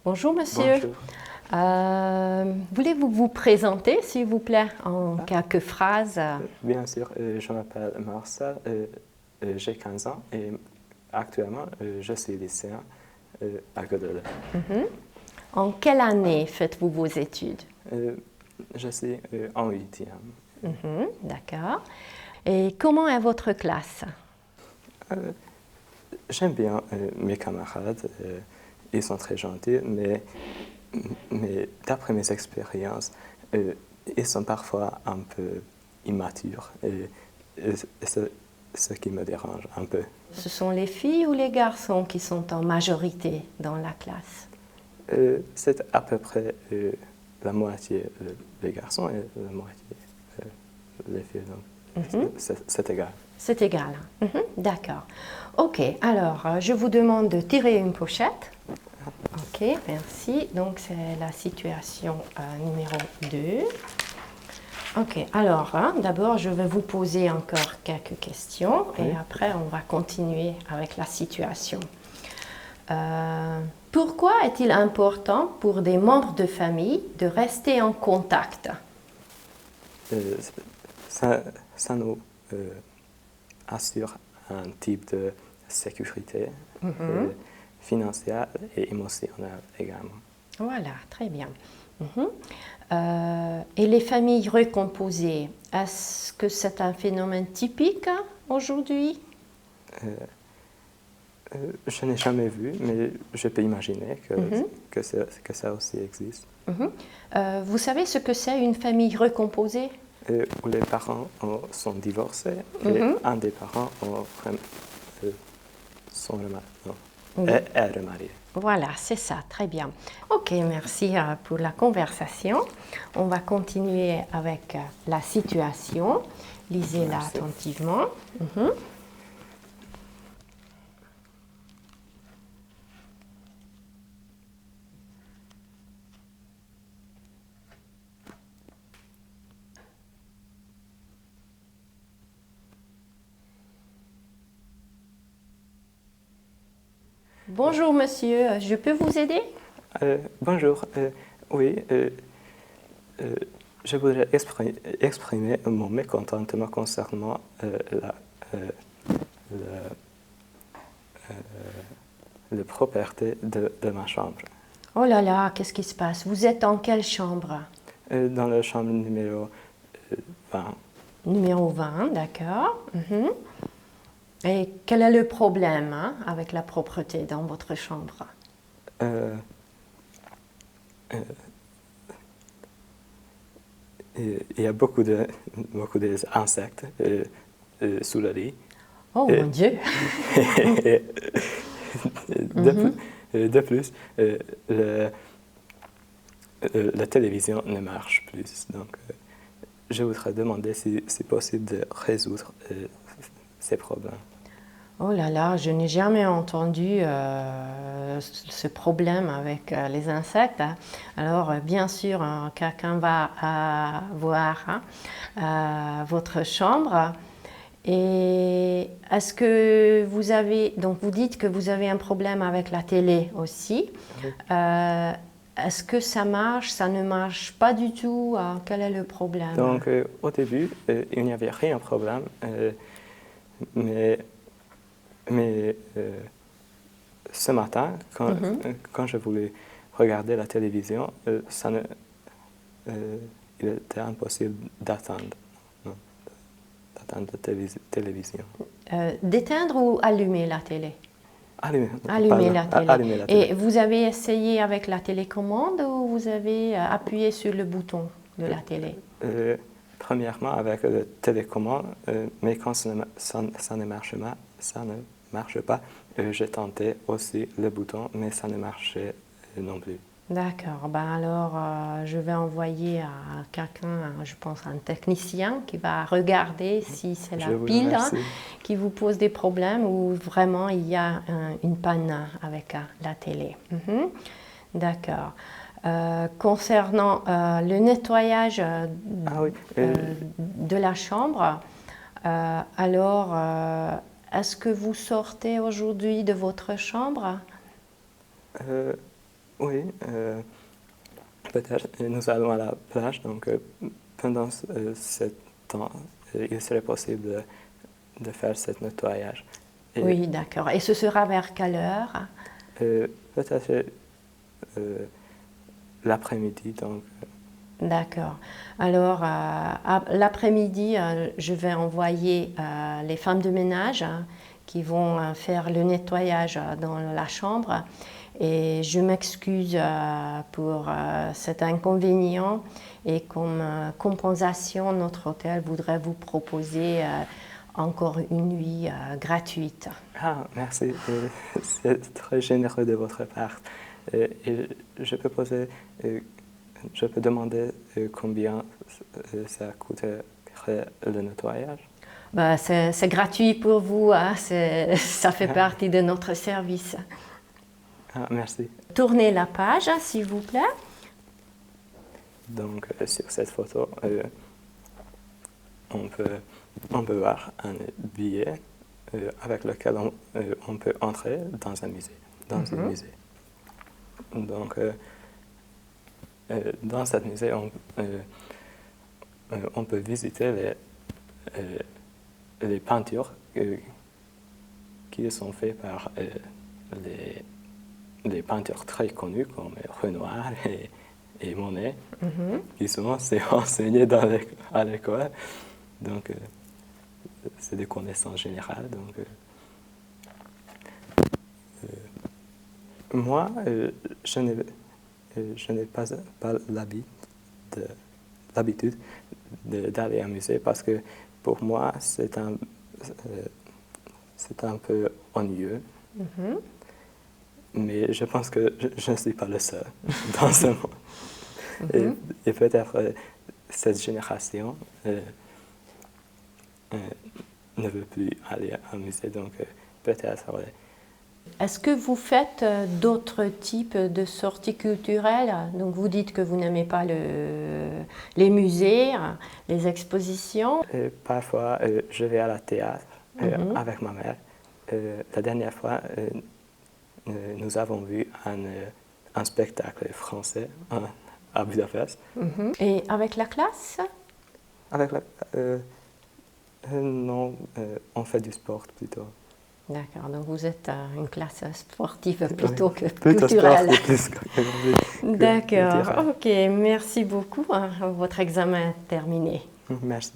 Bonjour monsieur. Bonjour. Voulez-vous vous présenter s'il vous plaît en quelques phrases? Bien sûr, je m'appelle Marcel, j'ai 15 ans et actuellement je suis lycéen à Godel. En quelle année faites-vous vos études? Je suis en 8e. D'accord. Et comment est votre classe? J'aime bien mes camarades, ils sont très gentils, mais d'après mes expériences, ils sont parfois un peu immatures et c'est ce qui me dérange un peu. Ce sont les filles ou les garçons qui sont en majorité dans la classe? C'est à peu près la moitié les garçons et la moitié les filles. Donc c'est égal. C'est égal. D'accord. Ok, alors je vous demande de tirer une pochette. Ok, merci. Donc c'est la situation numéro 2. Ok, alors d'abord je vais vous poser encore quelques questions et après on va continuer avec la situation. Pourquoi est-il important pour des membres de famille de rester en contact? Ça nous assure un type de sécurité financière et émotionnelle également. Voilà, très bien. Et les familles recomposées, est-ce que c'est un phénomène typique aujourd'hui? Je n'ai jamais vu, mais je peux imaginer que ça aussi existe. Vous savez ce que c'est une famille recomposée? Où les parents sont divorcés et un des parents est remarié. Voilà, c'est ça, très bien. Ok, merci pour la conversation. On va continuer avec la situation. Lisez-la Merci. attentivement. Bonjour monsieur, je peux vous aider? Bonjour, oui, je voudrais exprimer mon mécontentement concernant la propriété de ma chambre. Oh là là, qu'est-ce qui se passe? Vous êtes en quelle chambre? Dans la chambre numéro 20. Numéro 20, d'accord. Et quel est le problème avec la propreté dans votre chambre? Il y a beaucoup d'insectes sous le lit. Oh mon Dieu! De plus, la télévision ne marche plus. Donc, je voudrais demander si c'est possible de résoudre ces problèmes. Oh là là, je n'ai jamais entendu ce problème avec les insectes. Alors, bien sûr, quelqu'un va voir votre chambre. Et est-ce que vous avez, donc vous dites que vous avez un problème avec la télé aussi. Est-ce que ça marche, ça ne marche pas du tout? Quel est le problème? Donc, au début, il n'y avait rien de problème, mais ce matin, quand je voulais regarder la télévision, il était impossible d'attendre la télévision. D'éteindre ou allumer la télé? Allumer la télé. Allumer la télé. Et vous avez essayé avec la télécommande ou vous avez appuyé sur le bouton de la télé? Premièrement avec la télécommande, mais quand ça ne marche pas, j'ai tenté aussi le bouton, mais ça ne marchait non plus. D'accord. Ben alors, je vais envoyer à quelqu'un, je pense un technicien, qui va regarder si c'est la pile qui vous pose des problèmes ou vraiment il y a une panne avec la télé. D'accord. Concernant le nettoyage de la chambre, alors, est-ce que vous sortez aujourd'hui de votre chambre? Oui, peut-être. Nous allons à la plage, donc pendant ce temps, il serait possible de faire ce nettoyage. Et, Oui, d'accord. Et ce sera vers quelle heure? Peut-être l'après-midi, donc. D'accord. Alors, l'après-midi, je vais envoyer les femmes de ménage qui vont faire le nettoyage dans la chambre. Et je m'excuse pour cet inconvénient. Et comme compensation, notre hôtel voudrait vous proposer encore une nuit gratuite. Ah, merci. C'est très généreux de votre part. Et je peux poser, je peux demander combien ça coûterait le nettoyage? Bah, c'est gratuit pour vous, hein, ça fait partie de notre service. Ah, merci. Tournez la page, s'il vous plaît. Donc, sur cette photo, on peut voir un billet avec lequel on peut entrer dans un musée. Un musée. Donc, dans ce musée, on peut visiter les peintures qui sont faites par les peintures très connus comme Renoir et Monet, qui sont enseignés à l'école. Donc, c'est des connaissances générales. Donc, moi, je n'ai pas l'habitude d'aller à un musée parce que pour moi, c'est un peu ennuyeux. Mais je pense que je ne suis pas le seul dans ce monde. Et peut-être cette génération ne veut plus aller à un musée, donc peut-être. Est-ce que vous faites d'autres types de sorties culturelles? Donc vous dites que vous n'aimez pas les musées, les expositions. Parfois, je vais à la théâtre avec ma mère. La dernière fois, nous avons vu un spectacle français à Budapest. Et avec la classe? Avec la non, on fait du sport plutôt. D'accord, donc vous êtes une classe sportive plutôt que Plutôt culturelle. Sport, D'accord, ok, merci beaucoup. Votre examen est terminé. Merci.